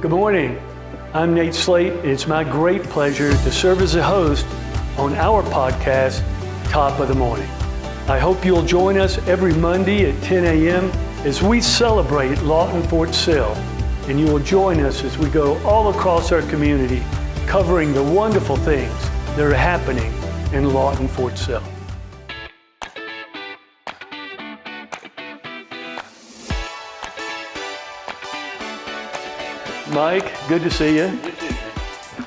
Good morning. I'm Nate Slate. It's my great pleasure to serve as a host on our podcast, Top of the Morning. I hope you'll join us every Monday at 10 a.m. as we celebrate Lawton Fort Sill, and you will join us as we go all across our community covering the wonderful things that are happening in Lawton Fort Sill. Mike, good to see you.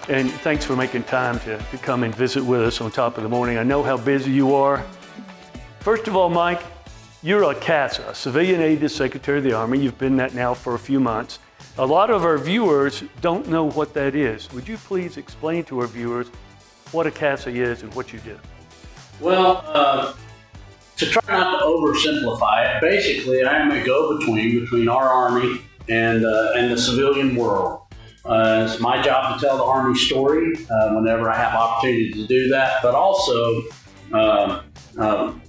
And thanks for making time to come and visit with us on Top of the Morning. I know how busy you are. First of all, Mike, you're a CASA, a Civilian Aide to Secretary of the Army. You've been that now for a few months. A lot of our viewers don't know what that is. Would you please explain to our viewers what a CASA is and what you do? Well, to try not to oversimplify it, basically I am a go-between between our Army and the civilian world. It's my job to tell the Army story whenever I have opportunity to do that, but also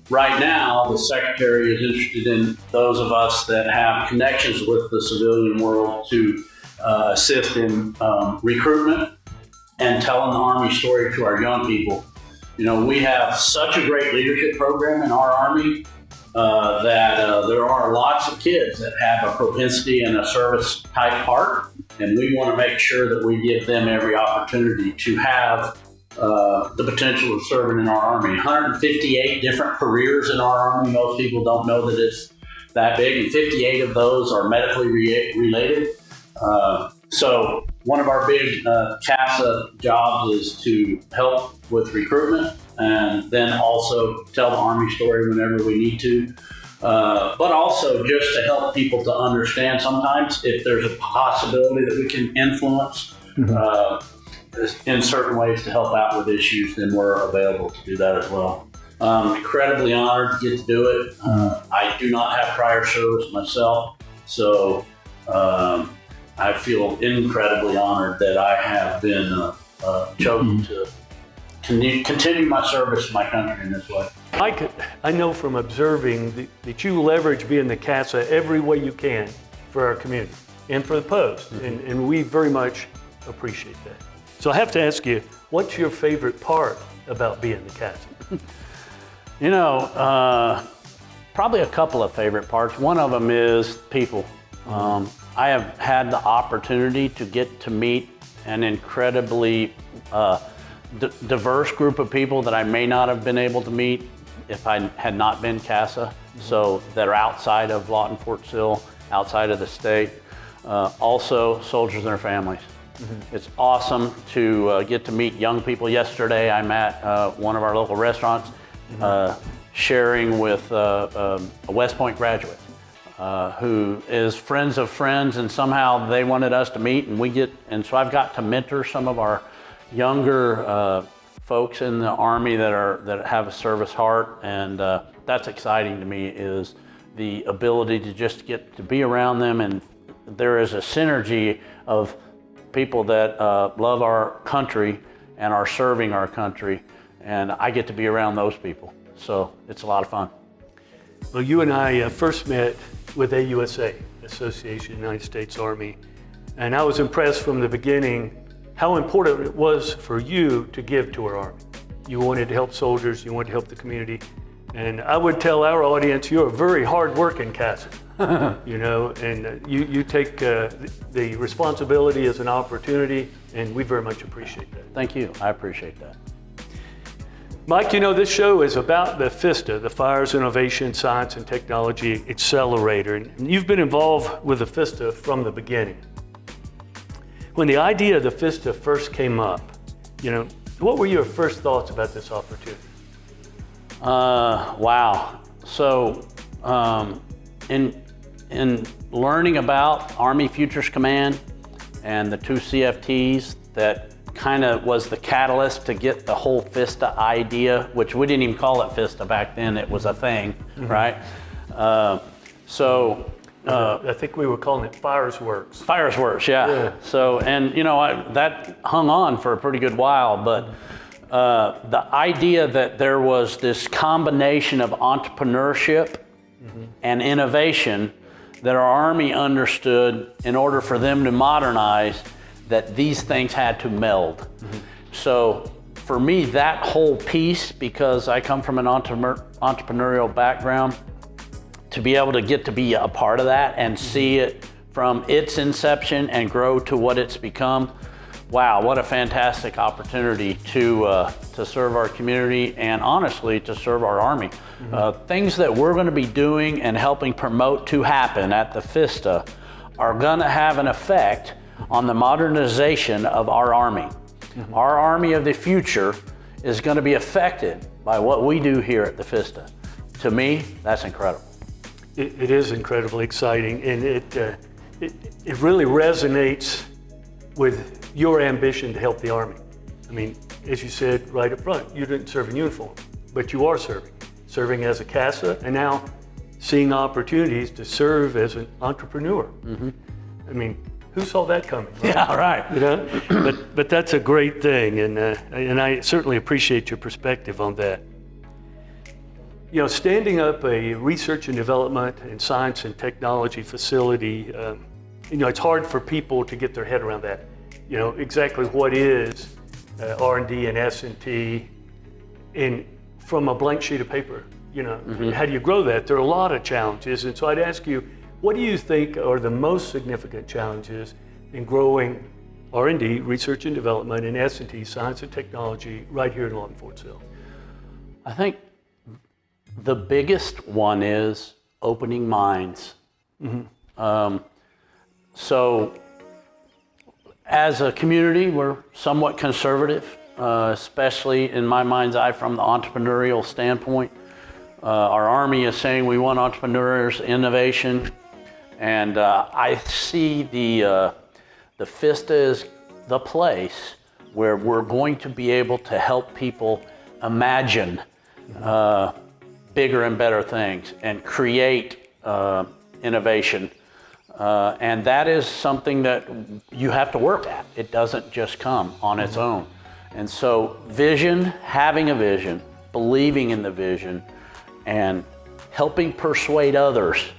right now the Secretary is interested in those of us that have connections with the civilian world to assist in recruitment and telling the Army story to our young people. You know, we have such a great leadership program in our Army that there are lots of kids that have a propensity and a service type heart, and we want to make sure that we give them every opportunity to have the potential of serving in our Army. 158 different careers in our Army. Most people don't know that it's that big, and 58 of those are medically related. So one of our big CASA jobs is to help with recruitment and then also tell the Army story whenever we need to. But also just to help people to understand sometimes if there's a possibility that we can influence in certain ways to help out with issues, then we're available to do that as well. I'm incredibly honored to get to do it. I do not have prior service myself, so I feel incredibly honored that I have been chosen to continue my service to my country in this way. Mike, I know from observing that you leverage being the CASA every way you can for our community and for the post, and we very much appreciate that. So I have to ask you, what's your favorite part about being the CASA? You know, probably a couple of favorite parts. One of them is people. I have had the opportunity to get to meet an incredibly diverse group of people that I may not have been able to meet if I had not been CASA. So that are outside of Lawton Fort Sill, outside of the state. Also soldiers and their families. It's awesome to get to meet young people. Yesterday I'm at one of our local restaurants sharing with a West Point graduate who is friends of friends, and somehow they wanted us to meet, and so I've got to mentor some of our younger folks in the Army that have a service heart, and that's exciting to me, is the ability to just get to be around them, and there is a synergy of people that love our country and are serving our country, and I get to be around those people, so it's a lot of fun. Well, you and I first met with AUSA, Association of United States Army, and I was impressed from the beginning how important it was for you to give to our Army. You wanted to help soldiers, you wanted to help the community, and I would tell our audience you're a very hard-working CASA, you know, and you take the responsibility as an opportunity, and we very much appreciate that. Thank you, I appreciate that. Mike, you know, this show is about the FISTA, the Fires Innovation Science and Technology Accelerator, and you've been involved with the FISTA from the beginning. When the idea of the FISTA first came up, you know, what were your first thoughts about this opportunity? Wow. So, in learning about Army Futures Command and the two CFTs, that kind of was the catalyst to get the whole FISTA idea, which we didn't even call it FISTA back then, it was a thing, right? I think we were calling it Firesworks. Firesworks, yeah. So, and you know, that hung on for a pretty good while, but the idea that there was this combination of entrepreneurship and innovation that our Army understood in order for them to modernize that these things had to meld. So for me, that whole piece, because I come from an entrepreneurial background, to be able to get to be a part of that and see it from its inception and grow to what it's become, wow, what a fantastic opportunity to serve our community and honestly to serve our Army. Things that we're going to be doing and helping promote to happen at the FISTA are going to have an effect on the modernization of our Army. Our Army of the future is going to be affected by what we do here at the FISTA. To me, that's incredible. It is incredibly exciting, and it really resonates with your ambition to help the Army. I mean, as you said right up front, you didn't serve in uniform, but you are serving as a CASA, and now seeing opportunities to serve as an entrepreneur. I mean, who saw that coming? Right? Yeah, right. You know, but that's a great thing, and I certainly appreciate your perspective on that. You know, standing up a research and development and science and technology facility, you know, it's hard for people to get their head around that. You know, exactly what is R&D and S&T from a blank sheet of paper. You know, how do you grow that? There are a lot of challenges, and so I'd ask you, what do you think are the most significant challenges in growing R&D, research and development, and S&T, science and technology, right here in Walton, Fort Sill? I think the biggest one is opening minds. So as a community, we're somewhat conservative, especially in my mind's eye from the entrepreneurial standpoint. Our Army is saying we want entrepreneurs, innovation, and I see the FISTA is the place where we're going to be able to help people imagine bigger and better things and create innovation. And that is something that you have to work at. It doesn't just come on its own. And so vision, having a vision, believing in the vision, and helping persuade others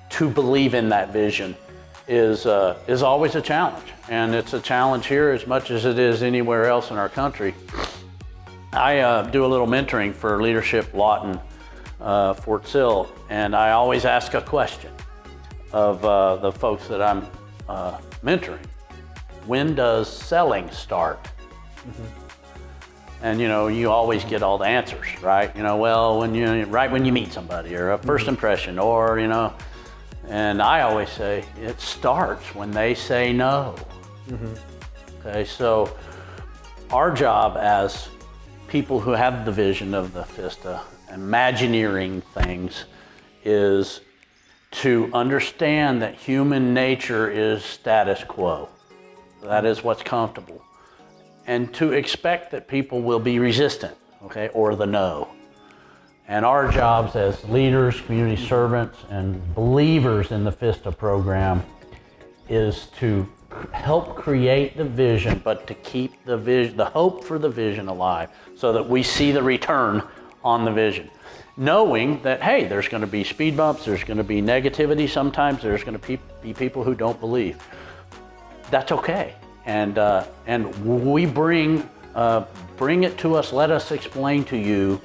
to believe in that vision is always a challenge. And it's a challenge here as much as it is anywhere else in our country. I do a little mentoring for Leadership Lawton, Fort Sill, and I always ask a question of the folks that I'm mentoring. When does selling start? And you know, you always get all the answers, right? You know, well, right when you meet somebody, or a first impression, or you know, and I always say it starts when they say no. Okay, so our job as people who have the vision of the FISTA, imagineering things, is to understand that human nature is status quo. That is what's comfortable. And to expect that people will be resistant, okay, or the no. And our jobs as leaders, community servants, and believers in the FISTA program is to help create the vision, but to keep the vision, the hope for the vision alive, so that we see the return on the vision. Knowing that, hey, there's going to be speed bumps, there's going to be negativity sometimes, there's going to be people who don't believe. That's okay. And we bring it to us, let us explain to you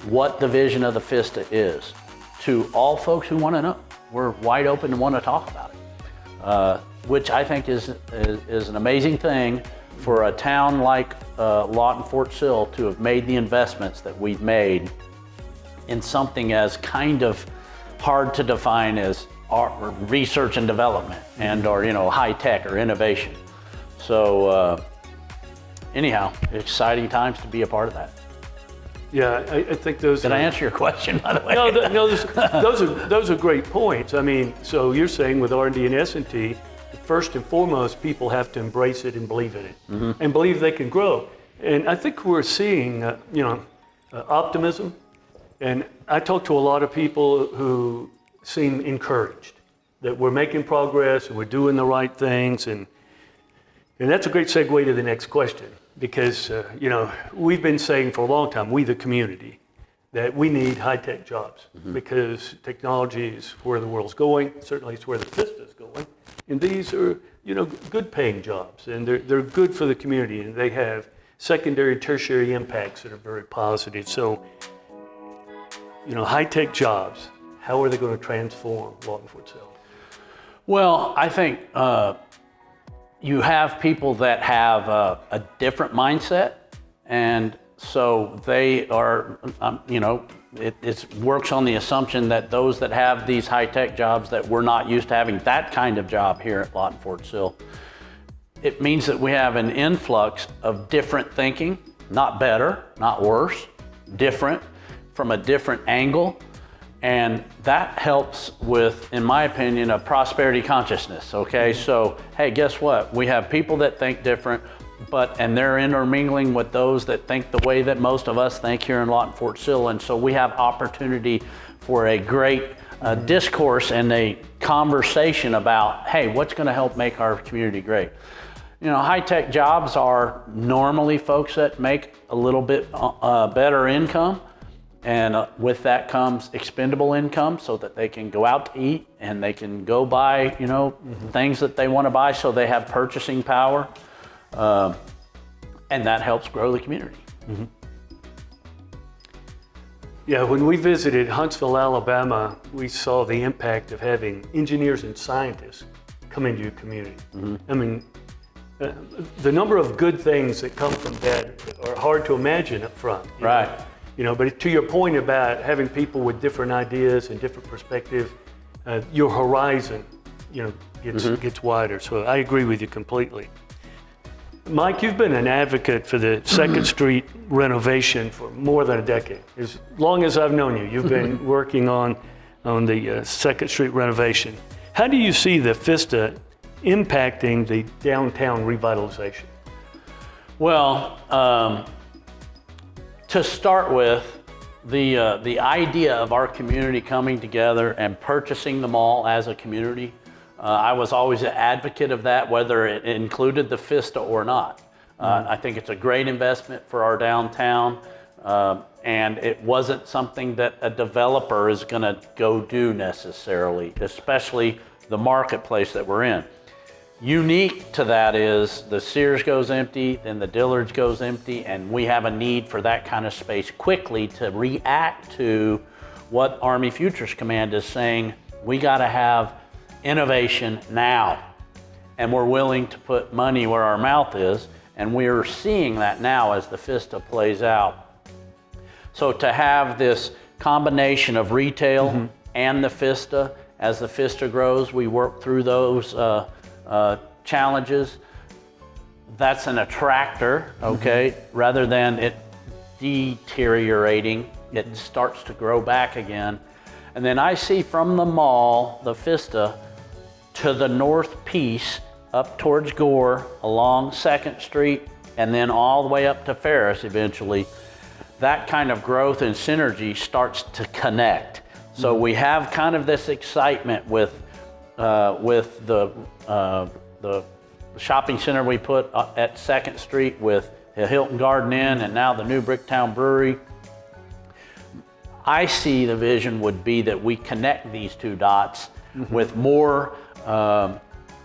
what the vision of the FISTA is to all folks who want to know. We're wide open and want to talk about it, which I think is an amazing thing for a town like Lawton, Fort Sill to have made the investments that we've made in something as kind of hard to define as research and development and or high tech or innovation. So anyhow, exciting times to be a part of that. Yeah, I think those. Did I answer your question, by the way? No, those are great points. I mean, so you're saying with R&D and S&T, first and foremost, people have to embrace it and believe in it, and believe they can grow. And I think we're seeing, optimism. And I talk to a lot of people who seem encouraged that we're making progress and we're doing the right things. And that's a great segue to the next question, because, we've been saying for a long time, we the community, that we need high-tech jobs because technology is where the world's going. Certainly, it's where the FISTA is going. And these are, good-paying jobs, and they're good for the community, and they have secondary, tertiary impacts that are very positive. So, high-tech jobs, how are they going to transform Walton Fort Sill? Well, I think you have people that have a different mindset, and so they are, it works on the assumption that those that have these high-tech jobs that we're not used to having that kind of job here at Walton Fort Sill. It means that we have an influx of different thinking, not better, not worse, different, from a different angle. And that helps with, in my opinion, a prosperity consciousness, okay? So, hey, guess what? We have people that think different, and they're intermingling with those that think the way that most of us think here in Walton Fort Sill. And so we have opportunity for a great discourse and a conversation about, hey, what's gonna help make our community great? High-tech jobs are normally folks that make a little bit better income. And with that comes expendable income so that they can go out to eat and they can go buy, things that they want to buy, so they have purchasing power. And that helps grow the community. Mm-hmm. Yeah, when we visited Huntsville, Alabama, we saw the impact of having engineers and scientists come into your community. Mm-hmm. I mean, the number of good things that come from that are hard to imagine up front. Right. But to your point about having people with different ideas and different perspectives, your horizon, gets wider. So I agree with you completely. Mike, you've been an advocate for the 2nd Street renovation for more than a decade. As long as I've known you, you've been working on the 2nd Street renovation. How do you see the FISTA impacting the downtown revitalization? Well, to start with, the idea of our community coming together and purchasing the mall as a community, I was always an advocate of that, whether it included the FISTA or not. I think it's a great investment for our downtown, and it wasn't something that a developer is going to go do necessarily, especially the marketplace that we're in. Unique to that is the Sears goes empty, then the Dillard's goes empty, and we have a need for that kind of space quickly to react to what Army Futures Command is saying. We got to have innovation now, and we're willing to put money where our mouth is, and we're seeing that now as the FISTA plays out. So to have this combination of retail and the FISTA, as the FISTA grows, we work through those challenges. That's an attractor, okay? Rather than it deteriorating, it starts to grow back again. And then I see from the mall, the FISTA, to the north piece, up towards Gore, along 2nd Street, and then all the way up to Ferris eventually, that kind of growth and synergy starts to connect. So we have kind of this excitement with the shopping center we put at 2nd Street, with the Hilton Garden Inn, and now the new Bricktown Brewery. I see the vision would be that we connect these two dots with more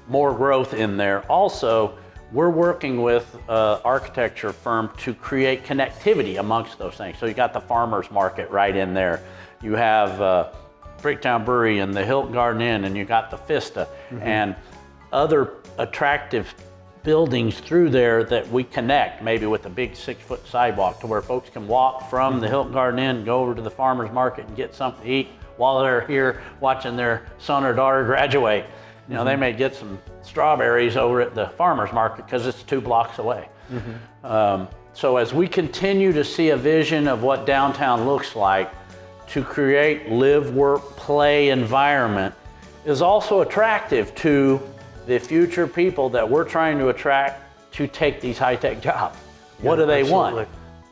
growth in there. Also, we're working with an architecture firm to create connectivity amongst those things. So you got the farmers market right in there. You have Bricktown Brewery and the Hilton Garden Inn, and you got the FISTA and other attractive buildings through there that we connect, maybe with a big 6-foot sidewalk, to where folks can walk from the Hilton Garden Inn and go over to the farmers market and get something to eat while they're here watching their son or daughter graduate. They may get some strawberries over at the farmers market because it's 2 blocks away. So as we continue to see a vision of what downtown looks like, to create live, work, play environment is also attractive to the future people that we're trying to attract to take these high-tech jobs. What do they want?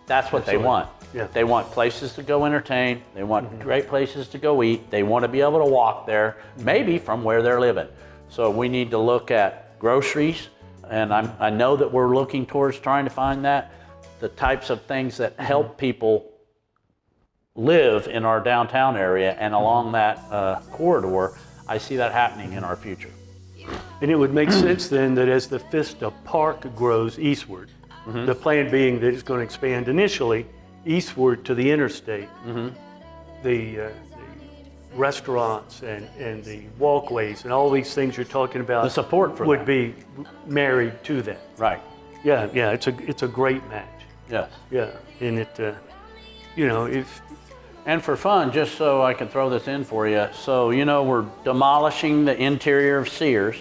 That's what they want. Yeah. They want places to go entertain. They want great places to go eat. They want to be able to walk there, maybe from where they're living. So we need to look at groceries, and I know that we're looking towards trying to find that, the types of things that help people live in our downtown area and along that corridor, I see that happening in our future. And it would make sense then that as the FISTA Park grows eastward, the plan being that it's going to expand initially eastward to the interstate, the restaurants and the walkways and all these things you're talking about, The support for would that. be married to that. Right. Yeah, it's a great match. Yes. Yeah, and it, if And for fun, just so I can throw this in for you, so we're demolishing the interior of Sears,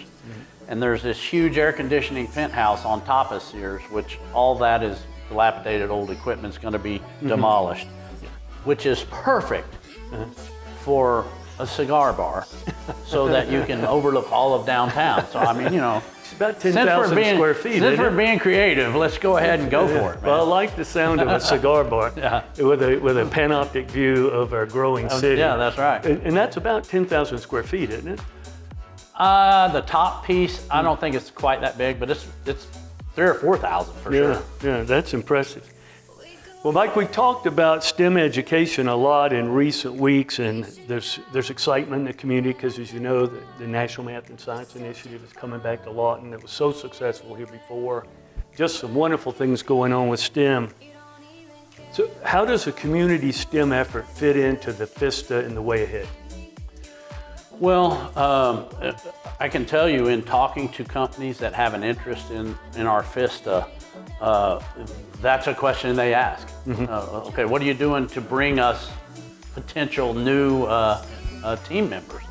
and there's this huge air conditioning penthouse on top of Sears, which all that is dilapidated old equipment's going to be demolished, which is perfect for a cigar bar, so that you can overlook all of downtown. So I mean, it's about 10,000 square feet. Since we're being creative, let's go ahead and go for it, man. Well, I like the sound of a cigar bar with a panoptic view of our growing city. Yeah, that's right. And that's about 10,000 square feet, isn't it? The top piece, I don't think it's quite that big, but it's 3,000 or 4,000 for sure. Yeah, that's impressive. Well, Mike, we talked about STEM education a lot in recent weeks, and there's excitement in the community because, as you know, the National Math and Science Initiative is coming back to Lawton. It was so successful here before. Just some wonderful things going on with STEM. So how does a community STEM effort fit into the FISTA and the way ahead? Well, I can tell you in talking to companies that have an interest in our FISTA, that's a question they ask. Okay, what are you doing to bring us potential new team members?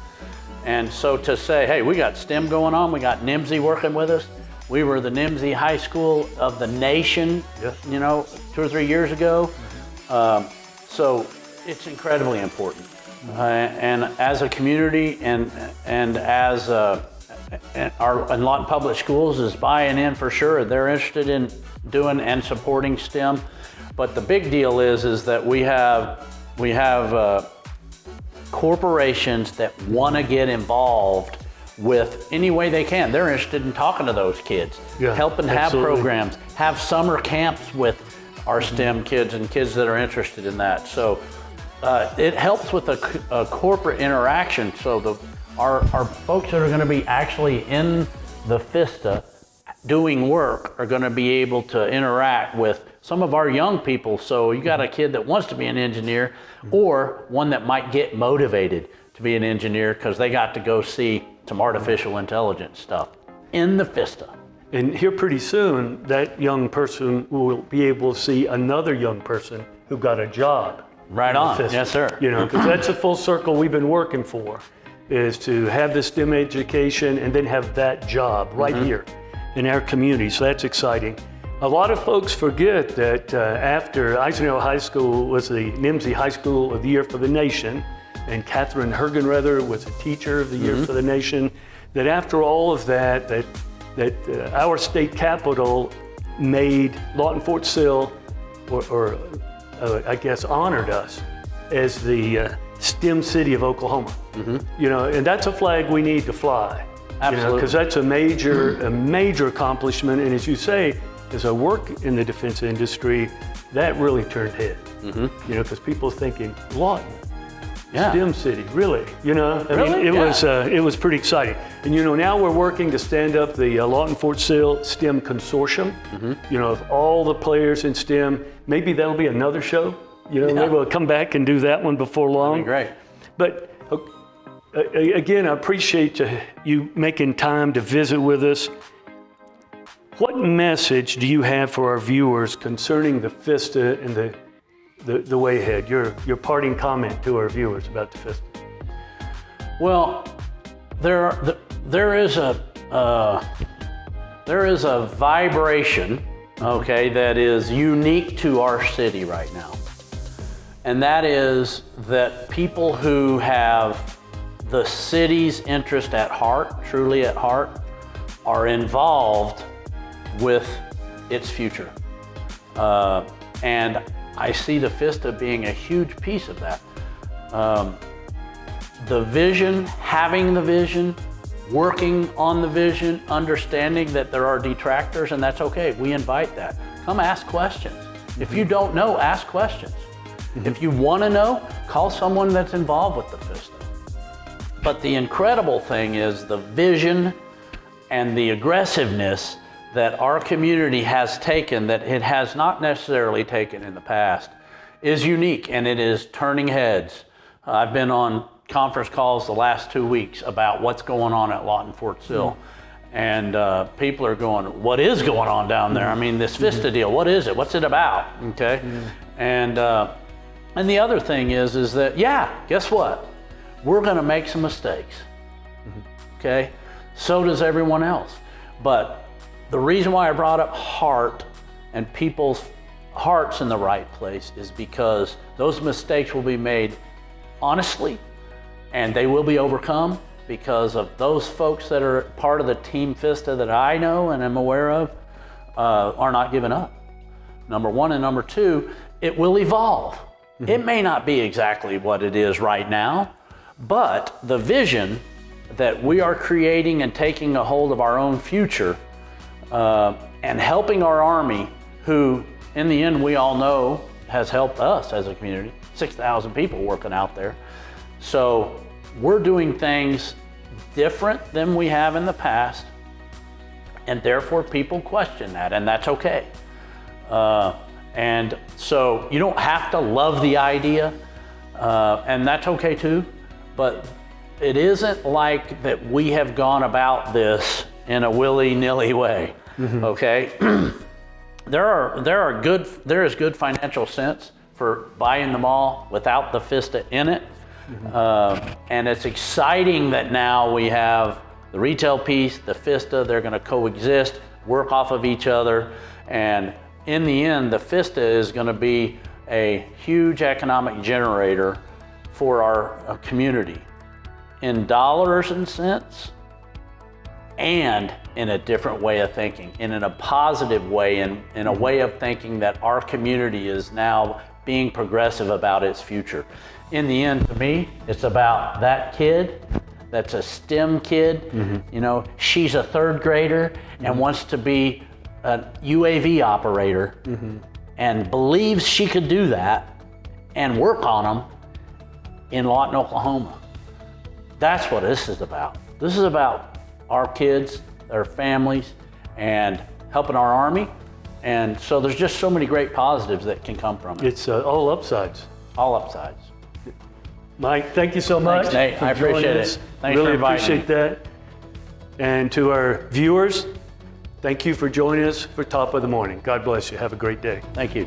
And so to say, hey, we got STEM going on, we got NIMSY working with us. We were the NIMSY High School of the Nation, 2 or 3 years ago. So it's incredibly important. And as a community and as our Lawton Public Schools is buying in for sure. They're interested in doing and supporting STEM. But the big deal is that we have corporations that want to get involved with any way they can. They're interested in talking to those kids, helping have programs, have summer camps with our STEM kids and kids that are interested in that. So it helps with a corporate interaction. So our folks that are going to be actually in the FISTA doing work are going to be able to interact with some of our young people. So you got a kid that wants to be an engineer or one that might get motivated to be an engineer because they got to go see some artificial intelligence stuff in the FISTA. And here pretty soon, that young person will be able to see another young person who got a job. Right on, yes sir. Because that's a full circle we've been working for, is to have the STEM education and then have that job right here in our community. So that's exciting. A lot of folks forget that after Eisenhower High School was the NIMSY High School of the Year for the Nation, and Catherine Hergenrether was a Teacher of the Year for the Nation, that after all of that our state capitol made Lawton Fort Sill, or I guess honored us as the STEM city of Oklahoma. And that's a flag we need to fly. Absolutely. Because that's a major accomplishment. And as you say, as I work in the defense industry, that really turned head. Because people are thinking, Lawton, STEM city, really? It was pretty exciting. And now we're working to stand up the Lawton Fort Sill STEM Consortium. Of all the players in STEM, maybe that'll be another show. Maybe we'll come back and do that one before long. That'd be great. But again, I appreciate you making time to visit with us. What message do you have for our viewers concerning the FISTA and the way ahead? Your parting comment to our viewers about the FISTA. Well, there is a vibration, that is unique to our city right now. And that is that people who have the city's interest at heart, truly at heart, are involved with its future. And I see the FISTA being a huge piece of that. The vision, having the vision, working on the vision, understanding that there are detractors, and that's okay. We invite that. Come ask questions. If you don't know, ask questions. If you want to know, call someone that's involved with the FISTA. But the incredible thing is the vision and the aggressiveness that our community has taken that it has not necessarily taken in the past is unique, and it is turning heads. I've been on conference calls the last 2 weeks about what's going on at Lawton Fort Sill. And people are going, what is going on down there? I mean, this FISTA deal, what is it? What's it about? Okay. And the other thing is that, yeah, guess what? We're gonna make some mistakes. Okay. So does everyone else. But the reason why I brought up heart and people's hearts in the right place is because those mistakes will be made honestly, and they will be overcome because of those folks that are part of the Team FISTA that I know and am aware of are not giving up. Number one, and number two, it will evolve. It may not be exactly what it is right now, but the vision that we are creating and taking a hold of our own future and helping our Army, who in the end we all know has helped us as a community, 6,000 people working out there. So we're doing things different than we have in the past, and therefore people question that, and that's okay. And so you don't have to love the idea, and that's okay too, but it isn't like that we have gone about this in a willy-nilly way, okay? There is good financial sense for buying them all without the FISTA in it. And it's exciting that now we have the retail piece, the FISTA, they're gonna coexist, work off of each other. And in the end, the FISTA is gonna be a huge economic generator for our community in dollars and cents, and in a different way of thinking, in a positive way, in a way of thinking that our community is now being progressive about its future. In the end, to me, it's about that kid that's a STEM kid. You know, she's a third grader and wants to be a UAV operator and believes she could do that and work on them in Lawton, Oklahoma. That's what this is about. This is about our kids, their families, and helping our Army. And so there's just so many great positives that can come from it. It's all upsides. All upsides. Mike, thank you so much. Thanks, Nate. for I appreciate joining it. us. Thanks really for inviting appreciate that. And to our viewers, thank you for joining us for Top of the Morning. God bless you. Have a great day. Thank you.